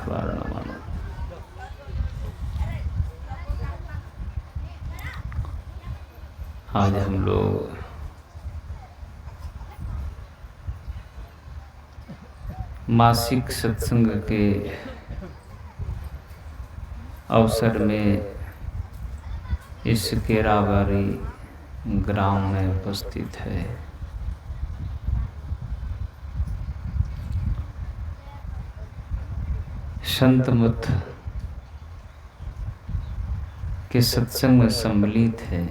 बार न मानो। आज हम लोग मासिक सत्संग के अवसर में इस केराबारी ग्राम में उपस्थित है। संत मत के सत्संग में सम्मिलित है।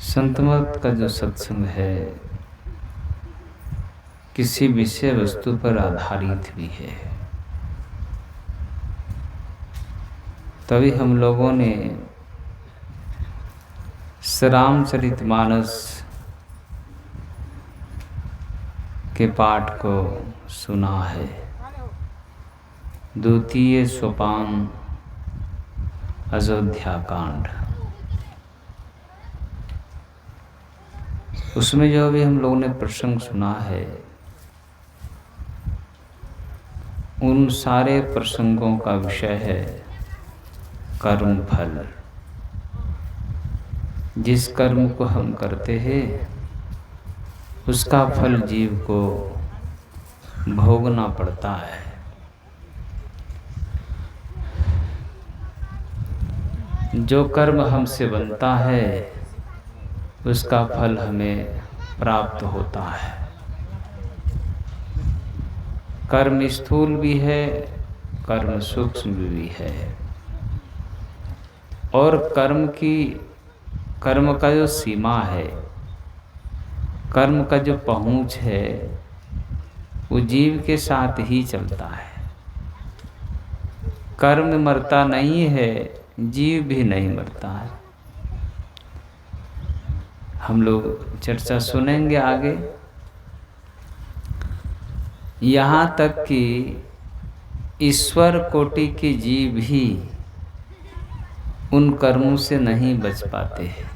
संत मत का जो सत्संग है किसी विषय वस्तु पर आधारित भी है। तभी हम लोगों ने रामचरितमानस के पाठ को सुना है। द्वितीय सोपान अयोध्या कांड, उसमें जो भी हम लोगों ने प्रसंग सुना है उन सारे प्रसंगों का विषय है कर्म फल। जिस कर्म को हम करते हैं उसका फल जीव को भोगना पड़ता है। जो कर्म हमसे बनता है उसका फल हमें प्राप्त होता है। कर्म स्थूल भी है, कर्म सूक्ष्म भी है। और कर्म का जो सीमा है, कर्म का जो पहुंच है वो जीव के साथ ही चलता है। कर्म मरता नहीं है, जीव भी नहीं मरता है। हम लोग चर्चा सुनेंगे आगे। यहाँ तक कि ईश्वर कोटि के जीव भी उन कर्मों से नहीं बच पाते हैं।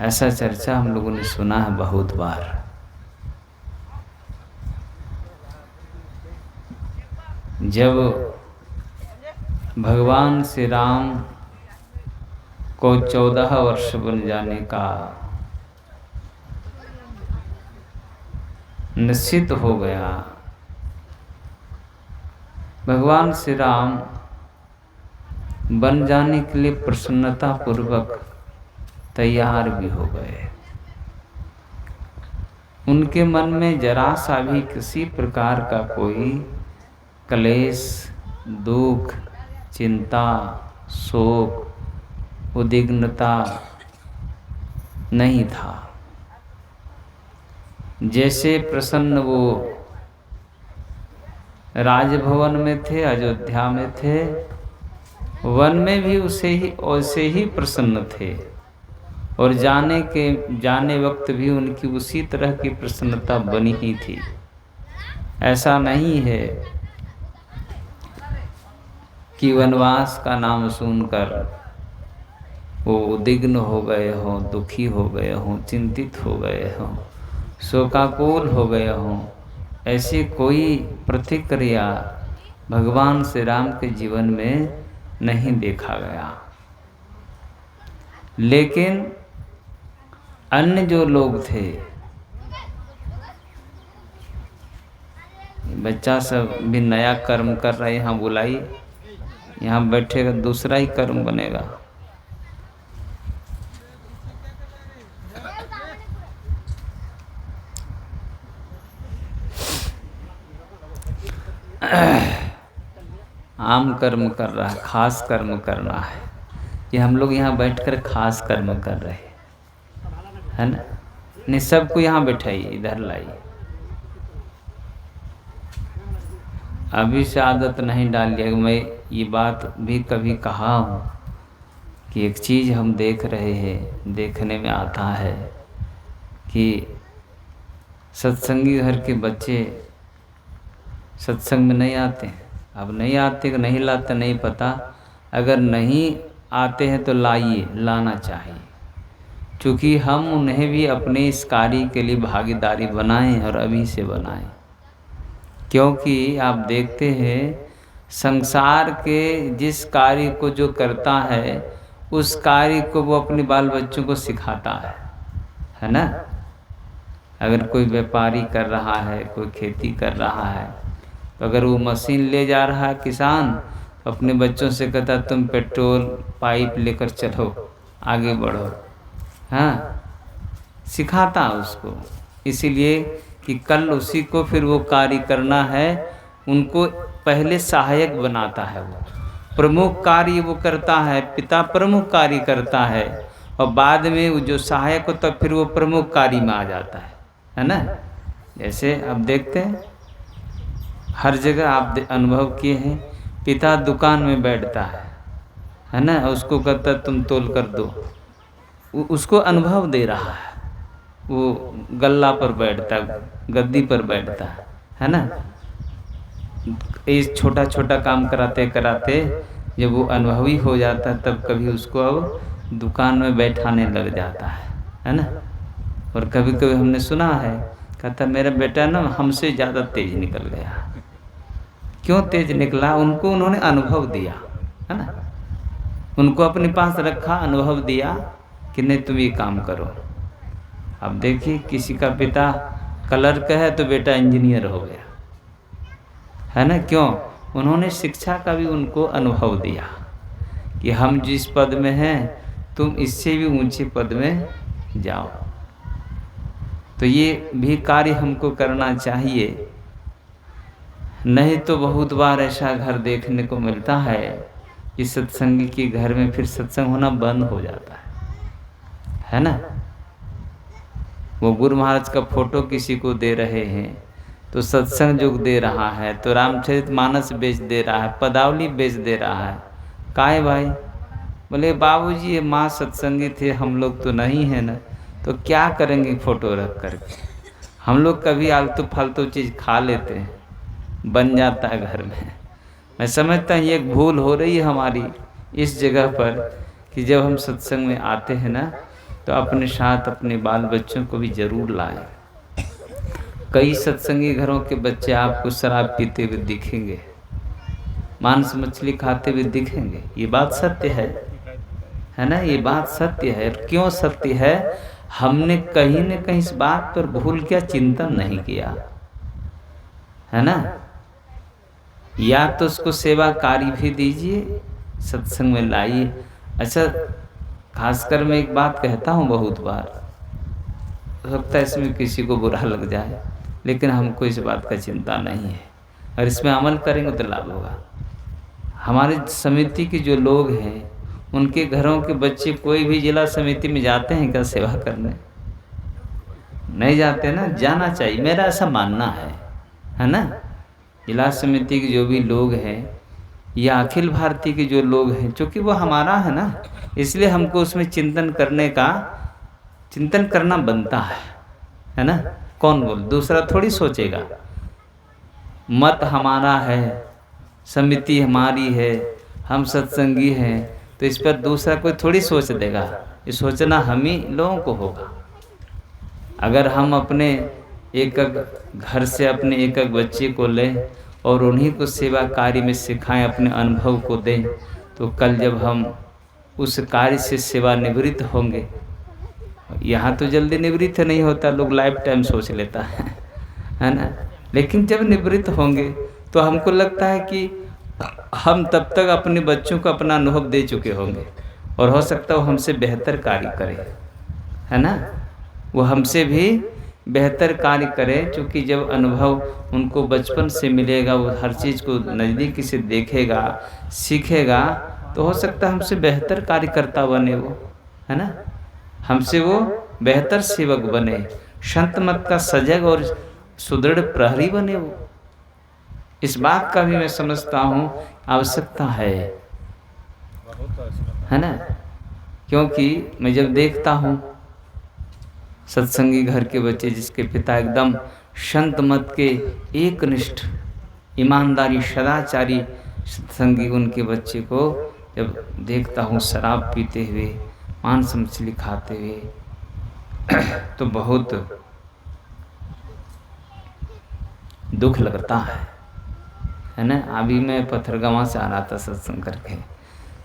ऐसा चर्चा हम लोगों ने सुना है बहुत बार। जब भगवान श्री राम को 14 वर्ष बन जाने का निश्चित हो गया, भगवान श्री राम बन जाने के लिए प्रसन्नता पूर्वक तैयार भी हो गए। उनके मन में जरा सा भी किसी प्रकार का कोई क्लेश, दुख, चिंता, शोक, उद्विग्नता नहीं था। जैसे प्रसन्न वो राजभवन में थे, अयोध्या में थे, वन में भी वैसे ही प्रसन्न थे। और जाने वक्त भी उनकी उसी तरह की प्रसन्नता बनी ही थी। ऐसा नहीं है कि वनवास का नाम सुनकर वो उद्विग्न हो गए हों, दुखी हो गए हों, चिंतित हो गए हों, शोकाकुल हो गए हों। ऐसी कोई प्रतिक्रिया भगवान श्री राम के जीवन में नहीं देखा गया। लेकिन अन्य जो लोग थे, बच्चा सब भी नया कर्म कर रहे, यहाँ बुलाइए, यहाँ बैठेगा दूसरा ही कर्म बनेगा। आम कर्म कर रहा है, खास कर्म करना है। ये हम लोग यहाँ बैठकर खास कर्म कर रहे हैं ना। नहीं, सबको यहाँ बैठाइए, इधर लाइए। अभी से आदत नहीं डालिएगा। मैं ये बात भी कभी कहा हूँ कि एक चीज़ हम देख रहे हैं, देखने में आता है कि सत्संगी घर के बच्चे सत्संग में नहीं आते हैं। अब नहीं आते कि नहीं लाते नहीं पता। अगर नहीं आते हैं तो लाइए, लाना चाहिए, क्योंकि हम उन्हें भी अपने इस कार्य के लिए भागीदारी बनाएं और अभी से बनाएं। क्योंकि आप देखते हैं संसार के जिस कार्य को जो करता है उस कार्य को वो अपने बाल बच्चों को सिखाता है ना। अगर कोई व्यापारी कर रहा है, कोई खेती कर रहा है, तो अगर वो मशीन ले जा रहा है किसान, तो अपने बच्चों से कहता तुम पेट्रोल पाइप लेकर चलो, आगे बढ़ो। हाँ, सिखाता उसको, इसीलिए कि कल उसी को फिर वो कार्य करना है, उनको पहले सहायक बनाता है। वो प्रमुख कार्य वो करता है, पिता प्रमुख कार्य करता है, और बाद में वो जो सहायक होता है फिर वो प्रमुख कार्य में आ जाता है ना। जैसे आप देखते हैं हर जगह आप अनुभव किए हैं, पिता दुकान में बैठता है ना, उसको कहता तुम तोल कर दो, उसको अनुभव दे रहा है, वो गल्ला पर बैठता, गद्दी पर बैठता है ना। इस छोटा छोटा काम कराते कराते जब वो अनुभवी हो जाता है तब कभी उसको अब दुकान में बैठाने लग जाता है ना। और कभी कभी हमने सुना है, कहता मेरा बेटा ना हमसे ज़्यादा तेज निकल गया। क्यों तेज निकला? उनको उन्होंने अनुभव दिया है ना, उनको अपने पास रखा, अनुभव दिया कि नहीं तुम ये काम करो। अब देखिए किसी का पिता क्लर्क है तो बेटा इंजीनियर हो गया है ना। क्यों? उन्होंने शिक्षा का भी उनको अनुभव दिया कि हम जिस पद में हैं तुम इससे भी ऊंचे पद में जाओ। तो ये भी कार्य हमको करना चाहिए, नहीं तो बहुत बार ऐसा घर देखने को मिलता है कि सत्संगी के घर में फिर सत्संग होना बंद हो जाता है ना। वो गुरु महाराज का फोटो किसी को दे रहे हैं तो सत्संग जो दे रहा है, तो रामचरितमानस बेच दे रहा है, पदावली बेच दे रहा है। काहे भाई? बोले बाबूजी ये माँ सत्संगी थे, हम लोग तो नहीं है ना, तो क्या करेंगे फोटो रख करके। हम लोग कभी आलतू फालतू चीज़ खा लेते हैं, बन जाता है घर में। मैं समझता हूँ ये एक भूल हो रही है हमारी इस जगह पर कि जब हम सत्संग में आते हैं ना तो अपने साथ अपने बाल बच्चों को भी जरूर लाएं। कई सत्संगी घरों के बच्चे आपको शराब पीते हुए दिखेंगे, मांस मछली खाते हुए दिखेंगे। ये बात सत्य है ना, ये बात सत्य है। क्यों सत्य है? हमने कहीं न कहीं इस बात पर भूल क्या चिंतन नहीं किया है ना। या तो उसको सेवा कार्य भी दीजिए, सत्संग में लाइए। अच्छा, खासकर मैं एक बात कहता हूँ बहुत बार, हो सकता है इसमें किसी को बुरा लग जाए, लेकिन हमको इस बात का चिंता नहीं है, और इसमें अमल करेंगे तो लाभ होगा। हमारे समिति के जो लोग हैं उनके घरों के बच्चे कोई भी जिला समिति में जाते हैं क्या सेवा करने? नहीं जाते ना। जाना चाहिए, मेरा ऐसा मानना है ना। जिला समिति के जो भी लोग हैं या अखिल भारतीय के जो लोग हैं, चूँकि वो हमारा है ना, इसलिए हमको उसमें चिंतन करना बनता है ना। कौन बोल, दूसरा थोड़ी सोचेगा। मत हमारा है, समिति हमारी है, हम सत्संगी हैं, तो इस पर दूसरा कोई थोड़ी सोच देगा। ये सोचना हम ही लोगों को होगा। अगर हम अपने एक घर से अपने एक बच्चे को लें और उन्हीं को सेवा कार्य में सिखाएं, अपने अनुभव को दें, तो कल जब हम उस कार्य से सेवानिवृत्त होंगे, यहाँ तो जल्दी निवृत्त नहीं होता, लोग लाइफ टाइम सोच लेता है ना। लेकिन जब निवृत्त होंगे तो हमको लगता है कि हम तब तक अपने बच्चों को अपना अनुभव दे चुके होंगे, और हो सकता है वो हमसे बेहतर कार्य करे, है ना। वो हमसे भी बेहतर कार्य करें, क्योंकि जब अनुभव उनको बचपन से मिलेगा, वो हर चीज़ को नज़दीकी से देखेगा, सीखेगा, तो हो सकता है हमसे बेहतर कार्यकर्ता बने वो, है ना। हमसे वो बेहतर सेवक बने, संत मत का सजग और सुदृढ़ प्रहरी बने वो। इस बात का भी मैं समझता हूँ आवश्यकता है ना। क्योंकि मैं जब देखता हूँ सत्संगी घर के बच्चे जिसके पिता एकदम संत मत के एकनिष्ठ ईमानदारी सदाचारी सत्संगी, उनके बच्चे को जब देखता हूँ शराब पीते हुए, मांस मछली खाते हुए, तो बहुत दुख लगता है ना। अभी मैं पत्थरगामा से आ रहा था सत्संग करके,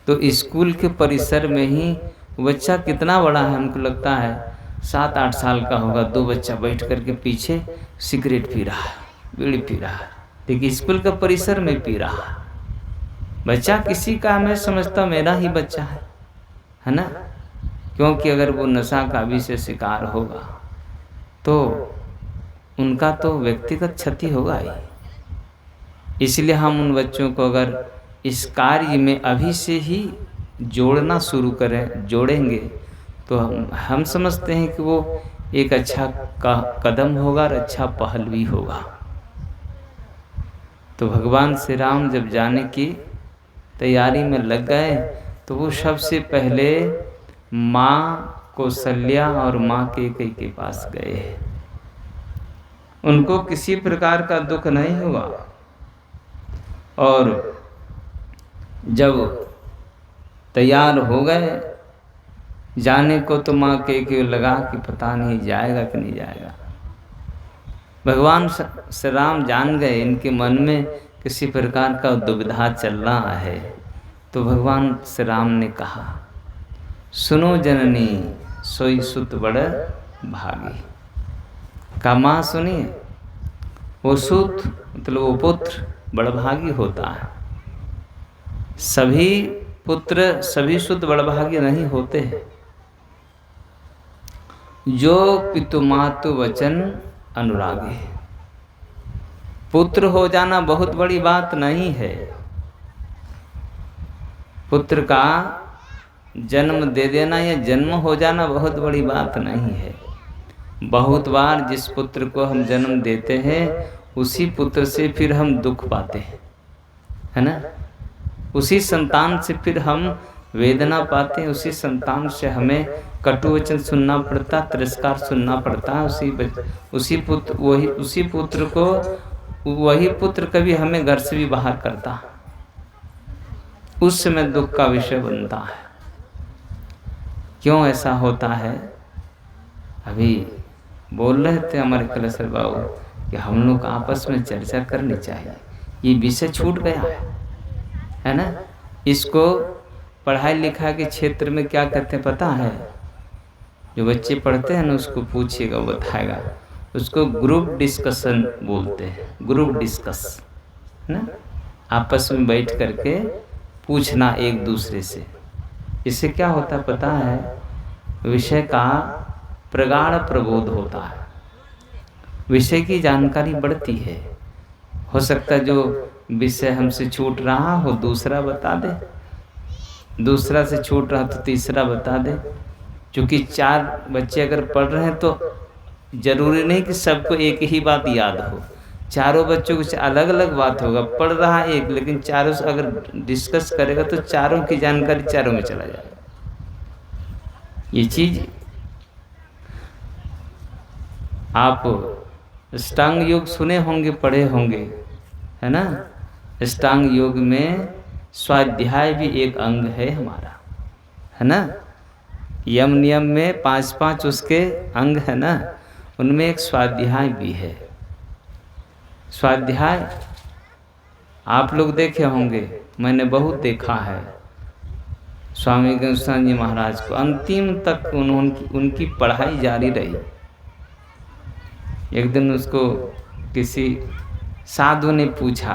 तो स्कूल के परिसर में ही बच्चा कितना बड़ा है, हमको लगता है 7-8 साल का होगा, 2 बच्चा बैठ करके पीछे सिगरेट पी रहा है, बीड़ी पी रहा है, लेकिन स्कूल का परिसर में पी रहा है। बच्चा किसी का मैं समझता मेरा ही बच्चा है ना, क्योंकि अगर वो नशा का भी से शिकार होगा तो उनका तो व्यक्तिगत क्षति होगा ही। इसलिए हम उन बच्चों को अगर इस कार्य में अभी से ही जोड़ना शुरू करें, जोड़ेंगे तो हम समझते हैं कि वो एक अच्छा कदम होगा और अच्छा पहल भी होगा। तो भगवान श्री राम जब जाने की तैयारी में लग गए तो वो सबसे पहले माँ कौशल्या और माँ कैकेयी के पास गए। उनको किसी प्रकार का दुख नहीं हुआ, और जब तैयार हो गए जाने को तो माँ कैकेयी लगा कि पता नहीं जाएगा कि नहीं जाएगा। भगवान श्री राम जान गए इनके मन में किसी प्रकार का दुविधा चल रहा है, तो भगवान श्री राम ने कहा, सुनो जननी सोई सुत बड़ भागी। का माँ सुनिए, वो सुत मतलब वो पुत्र बड़भागी होता है। सभी पुत्र सभी सुत बड़भागी नहीं होते हैं। जो पितुमातु वचन अनुरागी, पुत्र हो जाना बहुत बड़ी बात नहीं है। पुत्र का जन्म दे देना या जन्म हो जाना बहुत बड़ी बात नहीं है। बहुत बार जिस पुत्र को हम जन्म देते हैं उसी पुत्र से फिर हम दुख पाते हैं, है ना। उसी संतान से फिर हम वेदना पाते हैं, उसी संतान से हमें कटु वचन सुनना पड़ता, तिरस्कार सुनना पड़ता। उसी पुत्र कभी हमें घर से भी बाहर करता, उस समय दुख का विषय बनता है। क्यों ऐसा होता है? अभी बोल रहे थे हमारे कलेश्वर बाबू कि हम लोग आपस में चर्चा करनी चाहिए। ये विषय छूट गया है ना। इसको पढ़ाई लिखाई के क्षेत्र में क्या कहते हैं पता है? जो बच्चे पढ़ते हैं ना उसको पूछिएगा, वो बताएगा। उसको ग्रुप डिस्कशन बोलते हैं, ग्रुप डिस्कस ना, आपस में बैठ करके पूछना एक दूसरे से। इससे क्या होता है पता है? विषय का प्रगाढ़ प्रबोध होता है, विषय की जानकारी बढ़ती है। हो सकता है जो विषय हमसे छूट रहा हो दूसरा बता दे, दूसरा से छूट रहा तो तीसरा बता दे। क्योंकि 4 बच्चे अगर पढ़ रहे हैं तो जरूरी नहीं कि सबको एक ही बात याद हो। चारों बच्चों कुछ अलग अलग बात होगा, पढ़ रहा एक, लेकिन चारों से अगर डिस्कस करेगा तो चारों की जानकारी चारों में चला जाएगा। ये चीज आप अष्टांग योग सुने होंगे, पढ़े होंगे, है ना। अष्टांग योग में स्वाध्याय भी एक अंग है हमारा, है ना। यम नियम में 5-5 उसके अंग है ना, उनमें एक स्वाध्याय भी है। स्वाध्याय आप लोग देखे होंगे, मैंने बहुत देखा है। स्वामी गंगानंद जी महाराज को अंतिम तक उनकी पढ़ाई जारी रही। एक दिन उसको किसी साधु ने पूछा,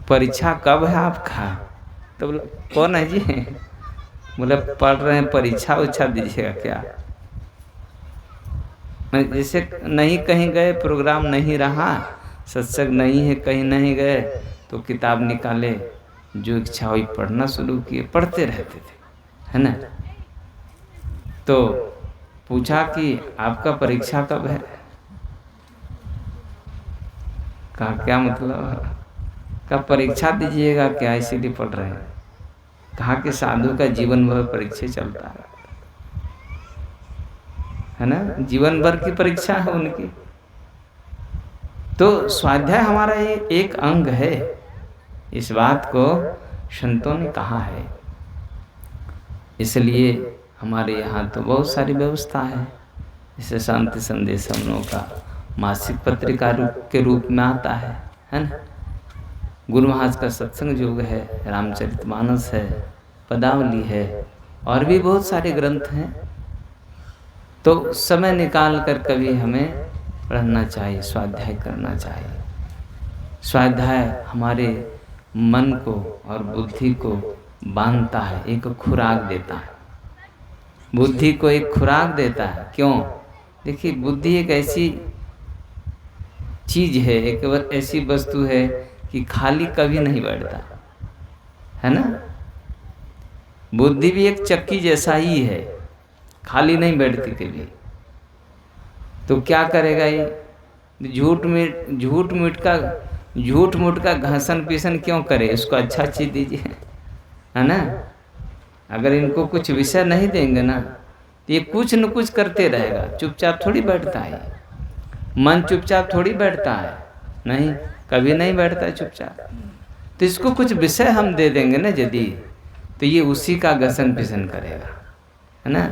परीक्षा कब है आपका? तो बोला कौन है जी? बोले पढ़ रहे हैं, परीक्षा उच्छा दीजिएगा क्या? मैं जैसे नहीं कहीं गए, प्रोग्राम नहीं रहा, सत्संग नहीं है, कहीं नहीं गए, तो किताब निकाले, जो इच्छा हुई पढ़ना शुरू किए, पढ़ते रहते थे, है ना। तो पूछा कि आपका परीक्षा कब है? कहा क्या मतलब? कहा परीक्षा दीजिएगा क्या, इसीलिए पढ़ रहे हैं। कहा कि साधु का जीवन भर परीक्षा चलता है ना, जीवन भर की परीक्षा है उनकी। तो स्वाध्याय हमारा एक अंग है, इस बात को संतों ने कहा है। इसलिए हमारे यहाँ तो बहुत सारी व्यवस्था है। जैसे शांति संदेश हम लोगों का मासिक पत्रिका के रूप में आता है ना। गुरु महाराज का सत्संग योग है, रामचरितमानस है, पदावली है, और भी बहुत सारे ग्रंथ हैं। तो समय निकाल कर कभी हमें पढ़ना चाहिए, स्वाध्याय करना चाहिए। स्वाध्याय हमारे मन को और बुद्धि को बांधता है, एक खुराक देता है, बुद्धि को एक खुराक देता है। क्यों? देखिए, बुद्धि एक ऐसी चीज है, एक ऐसी वस्तु है कि खाली कभी नहीं बैठता, है ना। बुद्धि भी एक चक्की जैसा ही है, खाली नहीं बैठती कभी। तो क्या करेगा ये? झूठ मूठ का घसन पीसन क्यों करे? इसको अच्छा चीज दीजिए, है ना। अगर इनको कुछ विषय नहीं देंगे ना तो ये कुछ न कुछ करते रहेगा, चुपचाप थोड़ी बैठता है। मन चुपचाप थोड़ी बैठता है, नहीं, कभी नहीं बैठता है चुपचाप। तो इसको कुछ विषय हम दे देंगे ना यदि, तो ये उसी का घसन पीसन करेगा, है ना।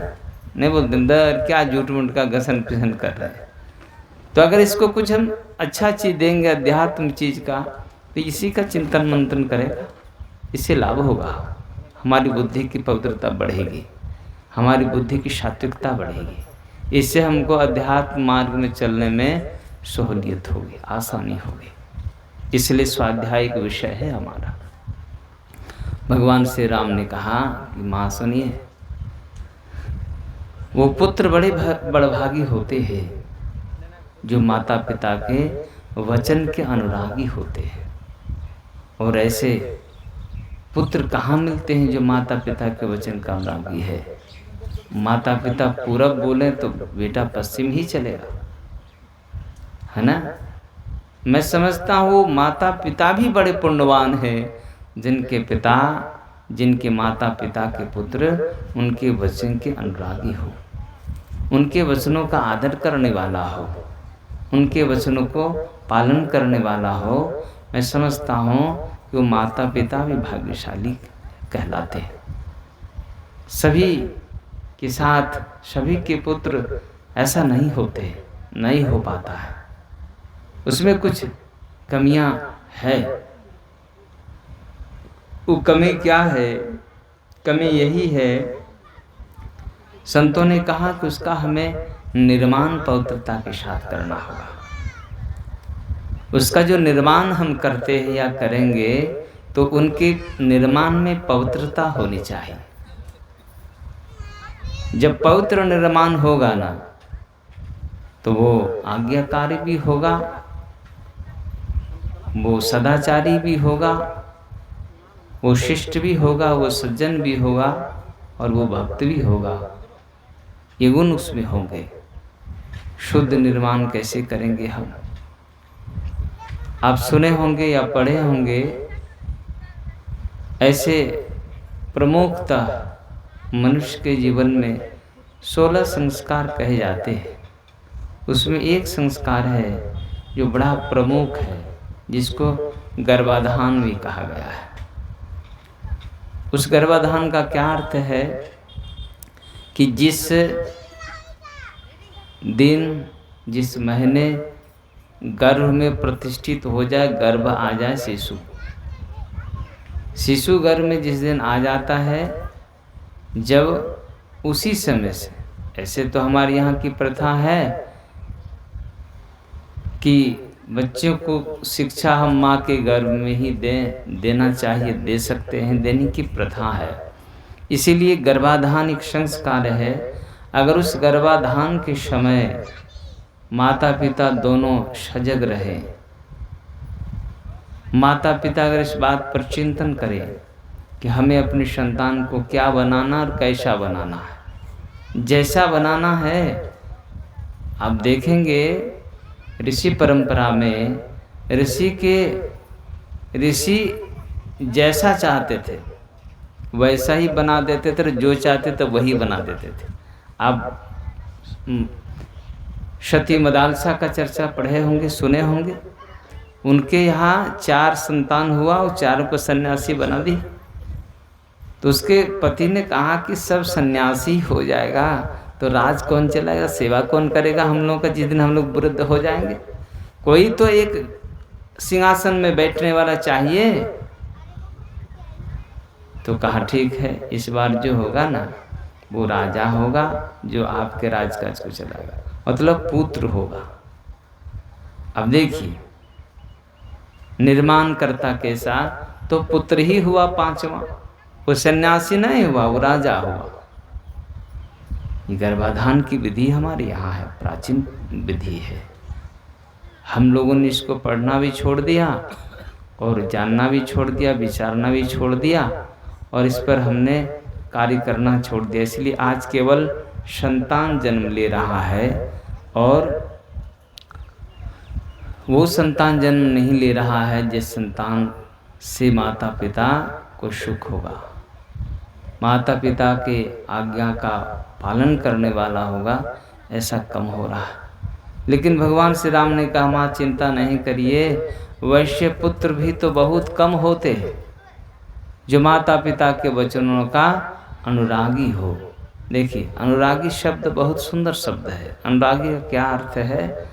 नहीं बोलते दर क्या झूठ मूठ का घसन पीसन कर रहे हैं। तो अगर इसको कुछ हम अच्छा चीज देंगे, अध्यात्म चीज का, तो इसी का चिंतन मंथन करेगा, इससे लाभ होगा। हमारी बुद्धि की पवित्रता बढ़ेगी, हमारी बुद्धि की सात्विकता बढ़ेगी। इससे हमको अध्यात्म मार्ग में चलने में सहूलियत होगी, आसानी होगी। इसलिए स्वाध्याय एक विषय है हमारा। भगवान श्री राम ने कहा कि माँ सुनिए, वो पुत्र बड़े बड़भागी होते हैं जो माता पिता के वचन के अनुरागी होते हैं। और ऐसे पुत्र कहाँ मिलते हैं जो माता पिता के वचन का अनुरागी है? माता पिता पूरब बोले तो बेटा पश्चिम ही चलेगा, है ना। मैं समझता हूँ माता पिता भी बड़े पुण्यवान हैं जिनके माता पिता के पुत्र उनके वचन के अनुरागी हो, उनके वचनों का आदर करने वाला हो, उनके वचनों को पालन करने वाला हो। मैं समझता हूँ कि वो माता पिता भी भाग्यशाली कहलाते हैं। सभी के साथ सभी के पुत्र ऐसा नहीं होते, नहीं हो पाता है, उसमें कुछ कमियां है। वो कमी क्या है? कमी यही है, संतों ने कहा कि उसका हमें निर्माण पवित्रता के साथ करना होगा। उसका जो निर्माण हम करते हैं या करेंगे तो उनके निर्माण में पवित्रता होनी चाहिए। जब पवित्र निर्माण होगा ना तो वो आज्ञाकारी भी होगा, वो सदाचारी भी होगा, वो शिष्ट भी होगा, वो सज्जन भी होगा और वो भक्त भी होगा। ये गुण उसमें होंगे। शुद्ध निर्माण कैसे करेंगे हम? आप सुने होंगे या पढ़े होंगे, ऐसे प्रमुखतः मनुष्य के जीवन में 16 संस्कार कहे जाते हैं। उसमें एक संस्कार है जो बड़ा प्रमुख है, जिसको गर्भाधान भी कहा गया है। उस गर्भाधान का क्या अर्थ है कि जिस दिन, जिस महीने गर्भ में प्रतिष्ठित हो जाए, गर्भ आ जाए शिशु गर्भ में जिस दिन आ जाता है, जब उसी समय से, ऐसे तो हमारे यहाँ की प्रथा है कि बच्चों को शिक्षा हम माँ के गर्भ में ही देना चाहिए, दे सकते हैं, देने की प्रथा है। इसीलिए गर्भाधान एक संस्कार है। अगर उस गर्भाधान के समय माता पिता दोनों सजग रहे, माता पिता अगर इस बात पर चिंतन करें कि हमें अपने संतान को क्या बनाना और कैसा बनाना है, जैसा बनाना है। आप देखेंगे ऋषि परंपरा में ऋषि जैसा चाहते थे वैसा ही बना देते थे, जो चाहते थे वही बना देते थे। आप सती मदालसा का चर्चा पढ़े होंगे, सुने होंगे। उनके यहाँ 4 संतान हुआ और 4 को सन्यासी बना दी। तो उसके पति ने कहा कि सब सन्यासी हो जाएगा तो राज कौन चलाएगा, सेवा कौन करेगा हम लोगों का जिस दिन हम लोग वृद्ध हो जाएंगे? कोई तो एक सिंहासन में बैठने वाला चाहिए। तो कहा ठीक है, इस बार जो होगा ना वो राजा होगा जो आपके राजकाज को चलाएगा, मतलब पुत्र होगा। अब देखिए निर्माण करता कैसा, तो पुत्र ही हुआ पांचवा, वो सन्यासी नहीं हुआ, वो राजा हुआ। ये गर्भाधान की विधि हमारे यहाँ है, प्राचीन विधि है। हम लोगों ने इसको पढ़ना भी छोड़ दिया और जानना भी छोड़ दिया, विचारना भी छोड़ दिया और इस पर हमने कार्य करना छोड़ दिया। इसलिए आज केवल संतान जन्म ले रहा है और वो संतान जन्म नहीं ले रहा है जिस संतान से माता पिता को सुख होगा, माता पिता के आज्ञा का पालन करने वाला होगा, ऐसा कम हो रहा है। लेकिन भगवान श्री राम ने कहा माँ चिंता नहीं करिए, वैश्य पुत्र भी तो बहुत कम होते हैं जो माता पिता के वचनों का अनुरागी हो। देखिए अनुरागी शब्द बहुत सुंदर शब्द है। अनुरागी का क्या अर्थ है,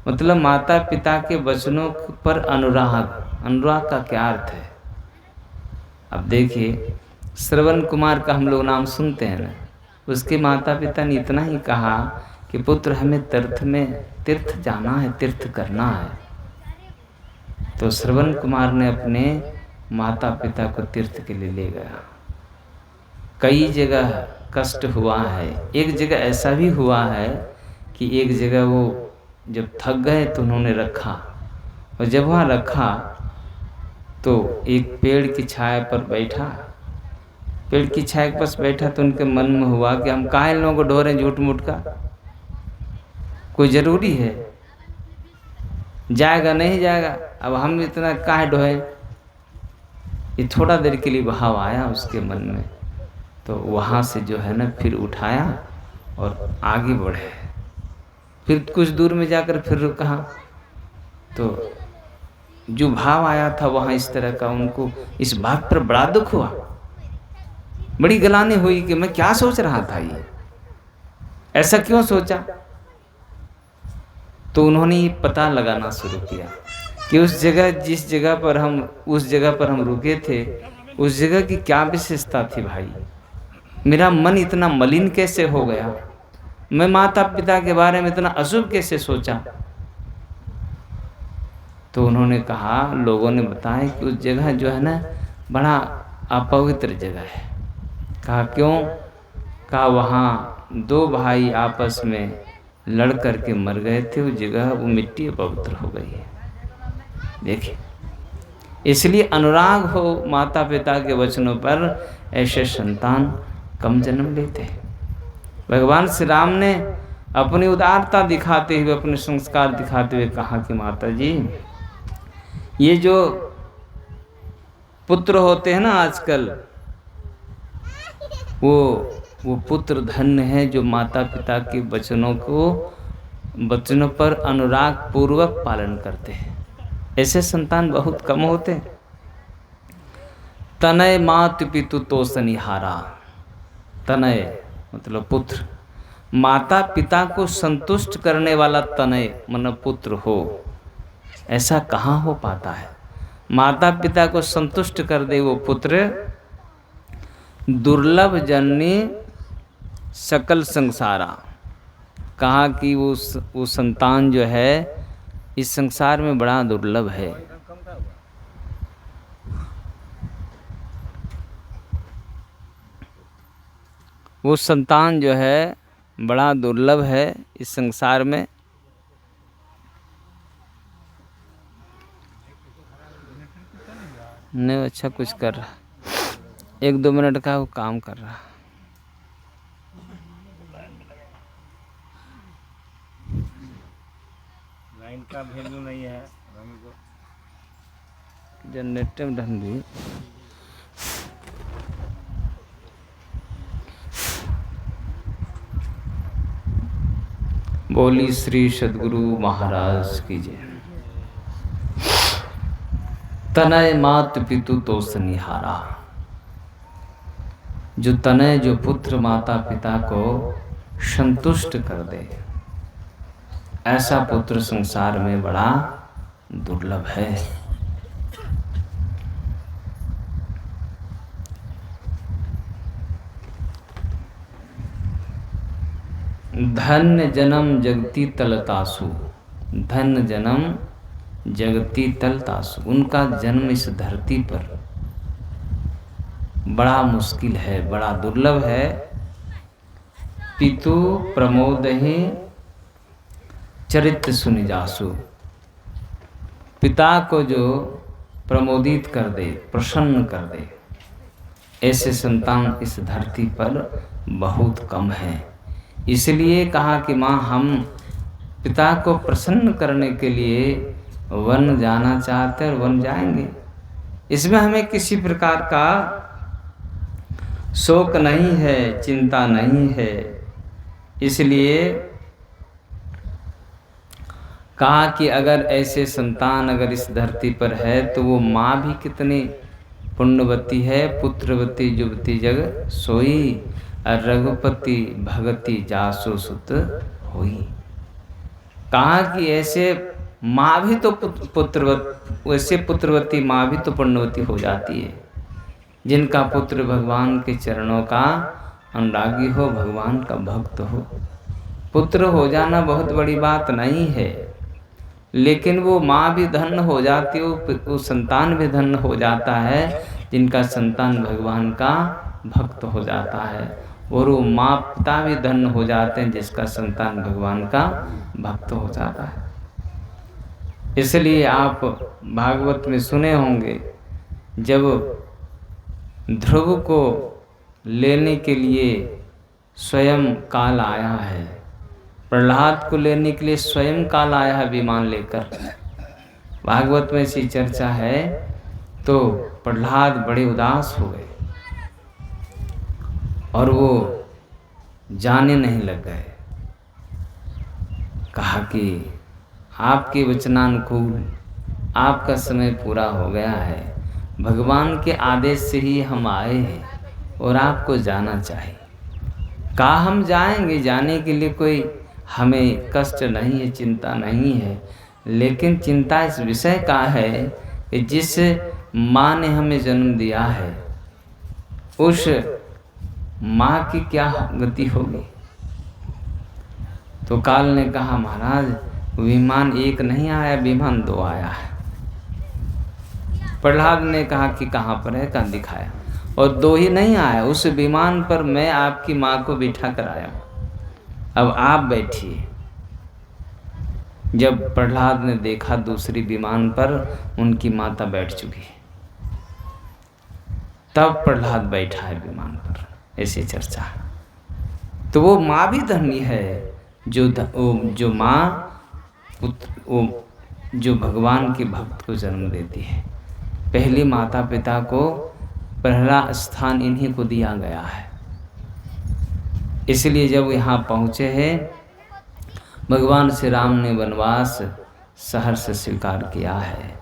मतलब माता पिता के वचनों पर अनुराग। अनुराग का क्या अर्थ है? अब देखिए श्रवण कुमार का हम लोग नाम सुनते हैं ना, उसके माता पिता ने इतना ही कहा कि पुत्र हमें तीर्थ जाना है, तीर्थ करना है। तो श्रवण कुमार ने अपने माता पिता को तीर्थ के लिए ले गया। कई जगह कष्ट हुआ है, एक जगह ऐसा भी हुआ है कि एक जगह वो जब थक गए तो उन्होंने रखा, और जब वहाँ रखा तो एक पेड़ की छाया पर बैठा, पेड़ की छाया के पास बैठा तो उनके मन में हुआ कि हम काहे लोगों को ढो रहे झूठ मूठ का, कोई ज़रूरी है, जाएगा नहीं जाएगा, अब हम इतना काहे ढोए। ये थोड़ा देर के लिए भाव आया उसके मन में, तो वहाँ से जो है ना फिर उठाया और आगे बढ़े। फिर कुछ दूर में जाकर फिर रुका, तो जो भाव आया था वहाँ इस तरह का, उनको इस बात पर बड़ा दुख हुआ, बड़ी गलानी हुई कि मैं क्या सोच रहा था, ये ऐसा क्यों सोचा। तो उन्होंने पता लगाना शुरू किया कि उस जगह पर हम रुके थे, उस जगह की क्या विशेषता थी। भाई मेरा मन इतना मलिन कैसे हो गया, मैं माता पिता के बारे में इतना अशुभ कैसे सोचा। तो उन्होंने कहा, लोगों ने बताया कि उस जगह जो है ना बड़ा अपवित्र जगह है। कहा क्यों? कहा वहाँ दो भाई आपस में लड़ कर के मर गए थे, उस जगह वो मिट्टी अपवित्र हो गई है। देखिए इसलिए अनुराग हो माता पिता के वचनों पर, ऐसे संतान कम जन्म लेते हैं। भगवान श्री राम ने अपनी उदारता दिखाते हुए, अपने संस्कार दिखाते हुए कहा कि माता जी ये जो पुत्र होते हैं ना आजकल, वो पुत्र धन्य है जो माता पिता के वचनों पर अनुराग पूर्वक पालन करते हैं। ऐसे संतान बहुत कम होते हैं। तनय मातु पितु तो सनिहारा, तनय मतलब पुत्र, माता पिता को संतुष्ट करने वाला तनय मतलब पुत्र हो, ऐसा कहाँ हो पाता है। माता पिता को संतुष्ट कर दे वो पुत्र, दुर्लभ जननी सकल संसारा। कहा कि वो संतान जो है इस संसार में बड़ा दुर्लभ है। वो संतान जो है बड़ा दुर्लभ है इस संसार में। नहीं अच्छा कुछ कर रहा, 1-2 मिनट का वो काम कर रहा। लाइन का वैल्यू नहीं है, जनरेटर में ढंग भी। बोली श्री सद्गुरु महाराज की जय। तनय मात पितु तो सनिहारा, जो तनय जो पुत्र माता पिता को संतुष्ट कर दे, ऐसा पुत्र संसार में बड़ा दुर्लभ है। धन्य जन्म जगती तलतासु, धन्य जन्म जगती तलतासु। उनका जन्म इस धरती पर बड़ा मुश्किल है, बड़ा दुर्लभ है। पितु प्रमोदहि चरित्र सुनिजासु। पिता को जो प्रमोदित कर दे, प्रसन्न कर दे, ऐसे संतान इस धरती पर बहुत कम है। इसलिए कहा कि माँ, हम पिता को प्रसन्न करने के लिए वन जाना चाहते हैं और वन जाएंगे। इसमें हमें किसी प्रकार का शोक नहीं है, चिंता नहीं है। इसलिए कहा कि अगर ऐसे संतान अगर इस धरती पर है तो वो माँ भी कितनी पुण्यवती है। पुत्रवती जुवती जग सोई, रघुपति भगति जासु सुत होई। कहा कि ऐसे माँ भी तो वैसे पुत्रवती माँ भी तो पुण्यवती हो जाती है, जिनका पुत्र भगवान के चरणों का अनुरागी हो, भगवान का भक्त हो। पुत्र हो जाना बहुत बड़ी बात नहीं है, लेकिन वो माँ भी धन्य हो जाती है, वो संतान भी धन्य हो जाता है जिनका संतान भगवान का भक्त हो जाता है, और वो माँ पिता भी धन्य हो जाते हैं जिसका संतान भगवान का भक्त हो जाता है। इसलिए आप भागवत में सुने होंगे, जब ध्रुव को लेने के लिए स्वयं काल आया है, प्रहलाद को लेने के लिए स्वयं काल आया है विमान लेकर। भागवत में ऐसी चर्चा है। तो प्रहलाद बड़े उदास हो गए और वो जाने नहीं लग गए। कहा कि आपके वचनानुकूल आपका समय पूरा हो गया है, भगवान के आदेश से ही हम आए हैं और आपको जाना चाहिए। कहा हम जाएंगे, जाने के लिए कोई हमें कष्ट नहीं है, चिंता नहीं है, लेकिन चिंता इस विषय का है कि जिस माँ ने हमें जन्म दिया है उस माँ की क्या गति होगी। तो काल ने कहा, महाराज विमान एक नहीं आया, विमान 2 आया है। प्रहलाद ने कहा कि कहाँ पर है, कहाँ दिखाया, और 2 ही नहीं आया, उस विमान पर मैं आपकी माँ को बिठा कर आया हूँ, अब आप बैठिए। जब प्रहलाद ने देखा दूसरी विमान पर उनकी माता बैठ चुकी है, तब प्रहलाद बैठा है विमान पर, ऐसी चर्चा। तो वो माँ भी धन्य है जो माँ जो भगवान के भक्त को जन्म देती है। पहली माता पिता को पहला स्थान इन्हीं को दिया गया है। इसलिए जब यहाँ पहुँचे हैं, भगवान श्री राम ने वनवास सहर्ष स्वीकार किया है।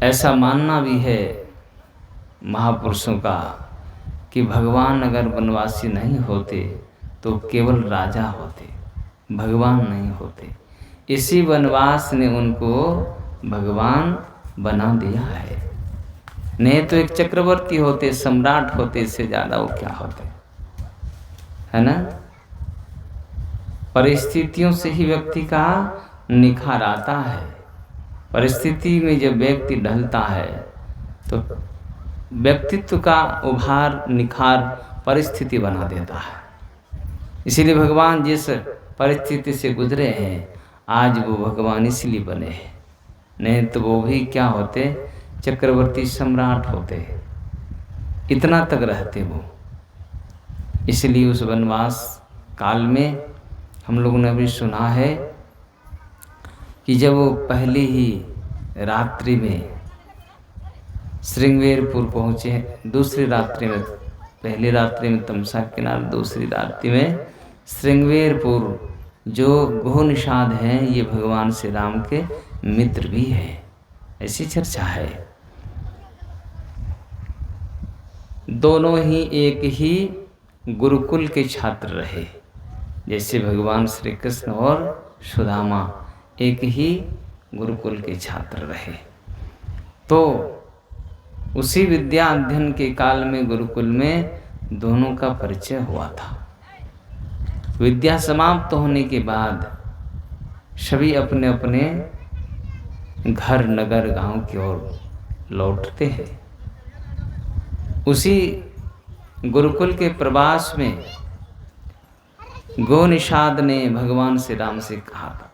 ऐसा मानना भी है महापुरुषों का कि भगवान अगर वनवासी नहीं होते तो केवल राजा होते, भगवान नहीं होते। इसी वनवास ने उनको भगवान बना दिया है। नहीं तो एक चक्रवर्ती होते, सम्राट होते, इससे ज़्यादा वो क्या होते, है ना। परिस्थितियों से ही व्यक्ति का निखार आता है। परिस्थिति में जब व्यक्ति ढलता है तो व्यक्तित्व का उभार निखार परिस्थिति बना देता है। इसीलिए भगवान जिस परिस्थिति से गुजरे हैं आज वो भगवान इसलिए बने हैं, नहीं तो वो भी क्या होते, चक्रवर्ती सम्राट होते, इतना तक रहते वो। इसलिए उस वनवास काल में हम लोगों ने भी सुना है कि जब वो पहली ही रात्रि में श्रृंगवेरपुर पहुँचे, दूसरी रात्रि में, पहली रात्रि में तमसा किनार, दूसरी रात्रि में श्रृंगवेरपुर, जो गोह निषाद हैं ये भगवान श्री राम के मित्र भी हैं, ऐसी चर्चा है। दोनों ही एक ही गुरुकुल के छात्र रहे। जैसे भगवान श्री कृष्ण और सुदामा एक ही गुरुकुल के छात्र रहे। तो उसी विद्या अध्ययन के काल में गुरुकुल में दोनों का परिचय हुआ था। विद्या समाप्त होने के बाद सभी अपने अपने घर, नगर, गांव की ओर लौटते हैं। उसी गुरुकुल के प्रवास में गोनिषाद ने भगवान श्री राम से कहा था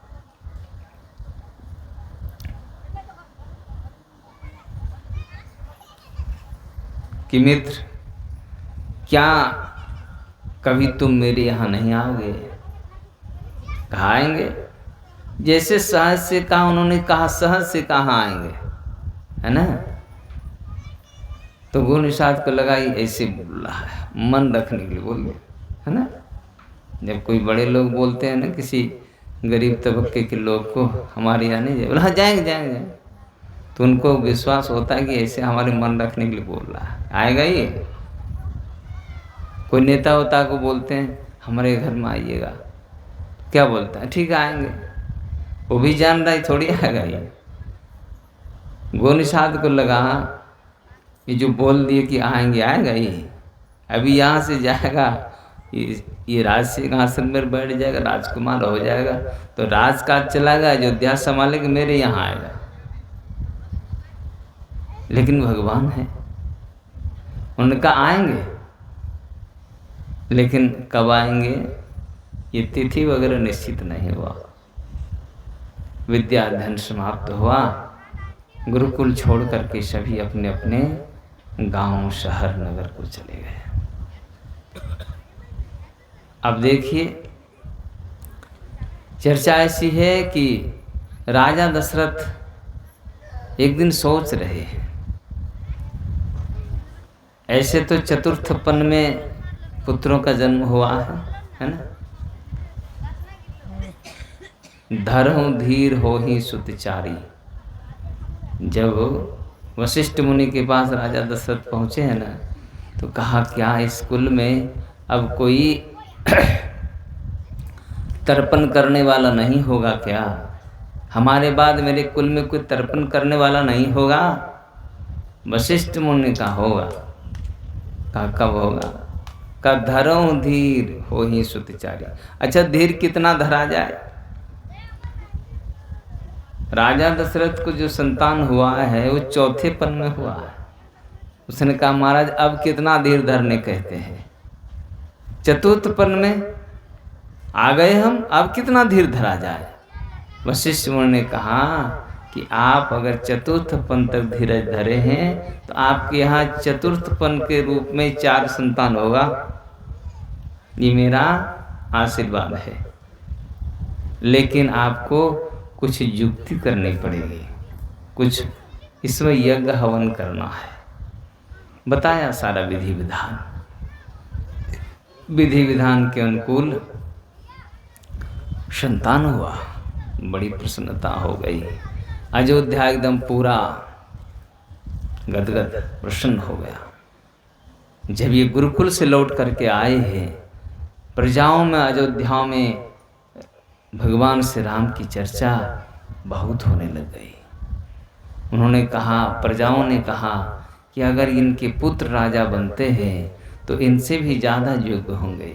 कि मित्र, क्या कभी तुम मेरे यहाँ नहीं आओगे? कहाँ आएंगे? जैसे सहज से कहा, उन्होंने कहा सहज से कहाँ आएंगे, है ना। तो गोनिषाद को लगा ये ऐसे बोल रहा है, मन रखने के लिए बोल रहे, है ना। जब कोई बड़े लोग बोलते हैं ना किसी गरीब तबके के लोग को, हमारे यहाँ नहीं जाए, बोला हाँ जाएंगे जाएंगे, तो उनको विश्वास होता है कि ऐसे हमारे मन रखने के लिए बोल रहा है, आएगा ये। कोई नेता होता को बोलते हैं हमारे घर में आइएगा, क्या बोलता है? ठीक है आएंगे। वो भी जान रहा है थोड़ी आएगा ये। गोनिषाद को लगा ये जो बोल दिए कि आएंगे, आएगा ये। अभी यहाँ से जाएगा, ये राज सिंहासन में बैठ जाएगा, राजकुमार हो जाएगा, तो राजकाज चलाएगा, अयोध्या संभालेगा, मेरे यहाँ आएगा। लेकिन भगवान है, उनका आएंगे, लेकिन कब आएंगे ये तिथि वगैरह निश्चित नहीं हुआ। विद्या अध्ययन समाप्त हुआ, गुरुकुल छोड़ करके सभी अपने अपने गांव, शहर, नगर को चले गए। अब देखिए, चर्चा ऐसी है कि राजा दशरथ एक दिन सोच रहे हैं, ऐसे तो चतुर्थपन में पुत्रों का जन्म हुआ है ना। धरहु धीर हो ही सुतचारी। जब वशिष्ठ मुनि के पास राजा दशरथ पहुँचे हैं ना, तो कहा क्या इस कुल में अब कोई तर्पण करने वाला नहीं होगा क्या? हमारे बाद मेरे कुल में कोई तर्पण करने वाला नहीं होगा? वशिष्ठ मुनि का होगा। कहा कब होगा? का धरऊं धीर हो ही सुतचारी। अच्छा, धीर कितना धरा जाए? राजा दशरथ को जो संतान हुआ है वो चौथे पन में हुआ है। उसने कहा महाराज अब कितना धीर धरने कहते हैं, चतुर्थ पन में आ गए हम, अब कितना धीर धरा जाए? वशिष्ठ मुनि ने कहा कि आप अगर चतुर्थ पन तक धीरज धरे हैं तो आपके यहाँ चतुर्थ पन के रूप में 4 संतान होगा। ये मेरा आशीर्वाद है, लेकिन आपको कुछ युक्ति करनी पड़ेगी, कुछ इसमें यज्ञ हवन करना है। बताया सारा विधि विधान। विधि विधान के अनुकूल संतान हुआ, बड़ी प्रसन्नता हो गई। अयोध्या एकदम पूरा गदगद प्रसन्न हो गया। जब ये गुरुकुल से लौट करके आए हैं, प्रजाओं में, अयोध्या में भगवान श्री राम की चर्चा बहुत होने लग गई। उन्होंने कहा, प्रजाओं ने कहा कि अगर इनके पुत्र राजा बनते हैं तो इनसे भी ज़्यादा योग्य होंगे,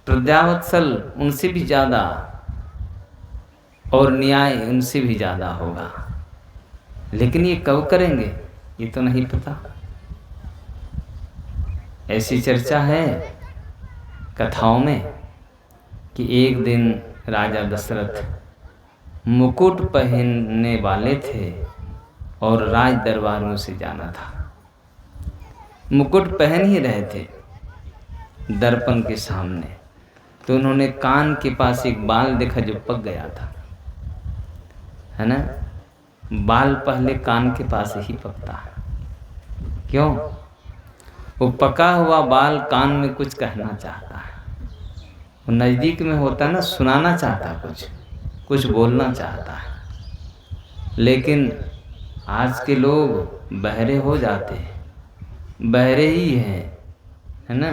प्रजावत्सल उनसे भी ज़्यादा, और न्याय उनसे भी ज़्यादा होगा। लेकिन ये कब करेंगे ये तो नहीं पता। ऐसी चर्चा है कथाओं में कि एक दिन राजा दशरथ मुकुट पहनने वाले थे और राज दरबार में से जाना था। मुकुट पहन ही रहे थे दर्पण के सामने, तो उन्होंने कान के पास एक बाल देखा जो पक गया था, है ना। बाल पहले कान के पास ही पकता है। क्यों? वो पका हुआ बाल कान में कुछ कहना चाहता है, वो नज़दीक में होता है ना, सुनाना चाहता है, कुछ बोलना चाहता है। लेकिन आज के लोग बहरे हो जाते हैं, बहरे ही है ना।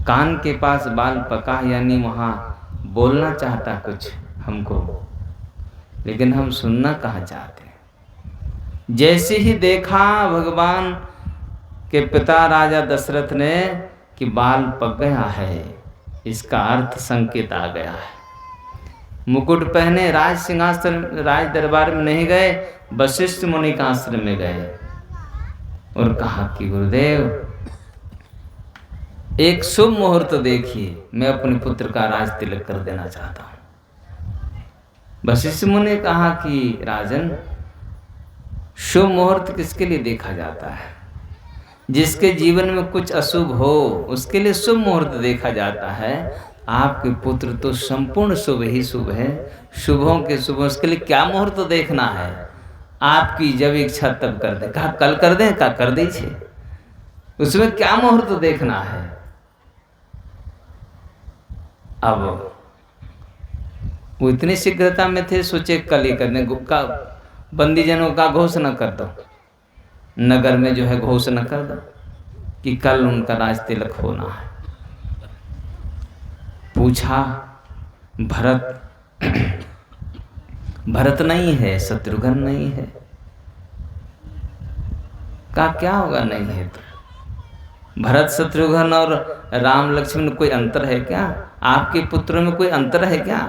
कान के पास बाल पका, यानी वहाँ बोलना चाहता कुछ हमको, लेकिन हम सुनना कहाँ चाहते हैं। जैसे ही देखा भगवान के पिता राजा दशरथ ने कि बाल पक गया है, इसका अर्थ संकेत आ गया है। मुकुट पहने राज सिंहासन राज दरबार में नहीं गए, वशिष्ठ मुनि के आश्रम में गए और कहा कि गुरुदेव एक शुभ मुहूर्त देखिए, मैं अपने पुत्र का राज तिलक कर देना चाहता हूं। वशिष्ठ मुनि ने कहा कि राजन, शुभ मुहूर्त किसके लिए देखा जाता है? जिसके जीवन में कुछ अशुभ हो उसके लिए शुभ मुहूर्त देखा जाता है। आपके पुत्र तो संपूर्ण शुभ ही शुभ है, शुभों के शुभ, उसके लिए क्या मुहूर्त देखना है? आपकी जब इच्छा तब कर दे। कहा कल कर दें? कहा कर दीजिए, उसमें क्या मुहूर्त देखना है? अब वो इतनी शीघ्रता में थे, सोचे कल ही करने का, बंदीजनों का घोषणा कर दो, नगर में जो है घोषणा कर दो कि कल उनका राज तिलक होना है। पूछा भरत नहीं है, शत्रुघ्न नहीं है। कहा क्या होगा नहीं है तो? भरत शत्रुघ्न और राम लक्ष्मण में कोई अंतर है क्या? आपके पुत्रों में कोई अंतर है क्या?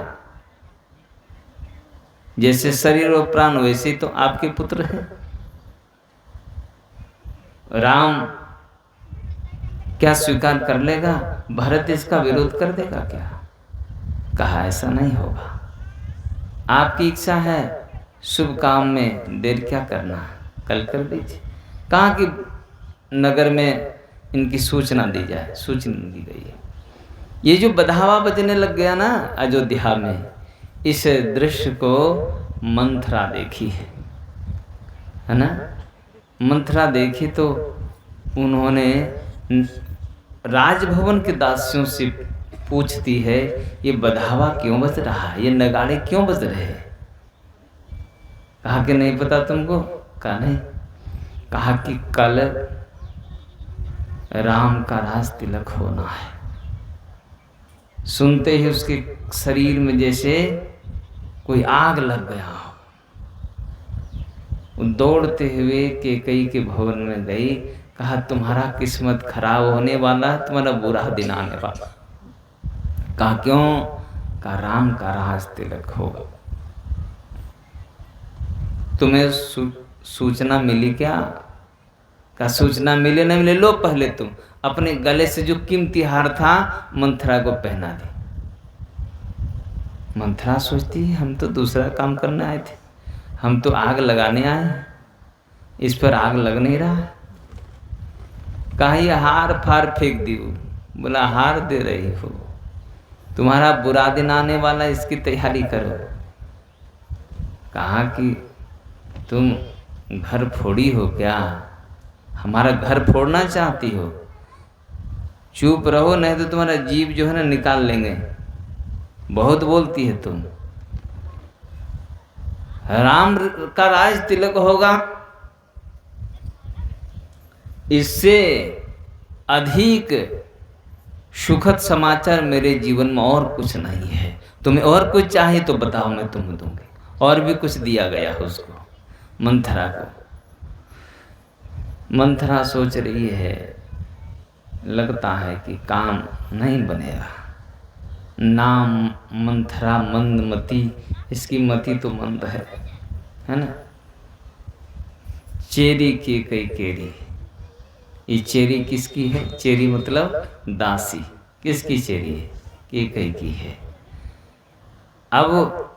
जैसे शरीर और प्राण वैसे तो आपके पुत्र हैं। राम क्या स्वीकार कर लेगा? भरत इसका विरोध कर देगा क्या? कहा ऐसा नहीं होगा, आपकी इच्छा है, शुभ काम में देर क्या करना, कल कर दीजिए। कहा कि नगर में इनकी सूचना दी जाए। सूचना दी गई है। ये जो बधावा बजने लग गया ना अयोध्या में, इस दृश्य को मंथरा देखी है ना। मंथरा देखी तो उन्होंने राजभवन के दासियों से पूछती है, ये बधावा क्यों बज रहा है, ये नगाड़े क्यों बज रहे हैं? कहा कि नहीं पता तुमको? कहा नहीं। कहा कि कल राम का राज तिलक होना है। सुनते ही उसके शरीर में जैसे कोई आग लग गया हो। दौड़ते हुए कैकेयी के भवन में गई। कहा तुम्हारा किस्मत खराब होने वाला है, तुम्हारा बुरा दिन आने वाला। कहा क्यों? कहा राम का राज तिलक होगा। तुम्हें सूचना मिली क्या? कहा सूचना मिले न मिले, लो पहले तुम अपने गले से जो कीमती हार था मंथरा को पहना दे। मंथरा सोचती है हम तो दूसरा काम करने आए थे, हम तो आग लगाने आए हैं, इस पर आग लग नहीं रहा है। कहा ये हार फार फेंक दी। बोला हार दे रही हो, तुम्हारा बुरा दिन आने वाला, इसकी तैयारी करो। कहा कि तुम घर फोड़ी हो क्या? हमारा घर फोड़ना चाहती हो? चुप रहो, नहीं तो तुम्हारा जीव जो है ना निकाल लेंगे। बहुत बोलती है तुम। राम का राज तिलक होगा, इससे अधिक सुखद समाचार मेरे जीवन में और कुछ नहीं है। तुम्हें और कुछ चाहिए तो बताओ, मैं तुम्हें दूंगी। और भी कुछ दिया गया उसको, मंथरा को। मंथरा सोच रही है, लगता है कि काम नहीं बनेगा। नाम मंथरा मंदमती, इसकी मति तो मंद है ना। चेरी की कई केरी, ये चेरी किसकी है? चेरी मतलब दासी। किसकी चेरी है? कैकेयी की है। अब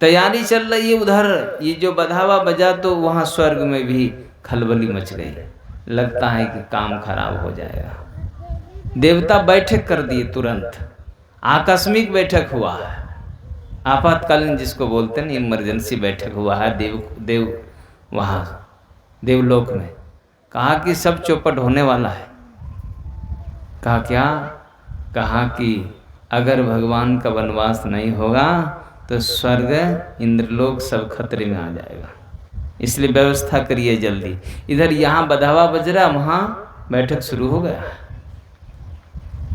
तैयारी चल रही है उधर, ये जो बधावा बजा तो वहाँ स्वर्ग में भी खलबली मच गई। लगता है कि काम खराब हो जाएगा। देवता बैठक कर दिए तुरंत, आकस्मिक बैठक हुआ है, आपातकालीन जिसको बोलते हैं, इमरजेंसी बैठक हुआ है देव वहाँ देवलोक में। कहा कि सब चौपट होने वाला है। कहा क्या? कहा कि अगर भगवान का वनवास नहीं होगा तो स्वर्ग इंद्रलोक सब खतरे में आ जाएगा। इसलिए व्यवस्था करिए जल्दी। इधर यहाँ बधावा बज रहा, वहाँ बैठक शुरू हो गया।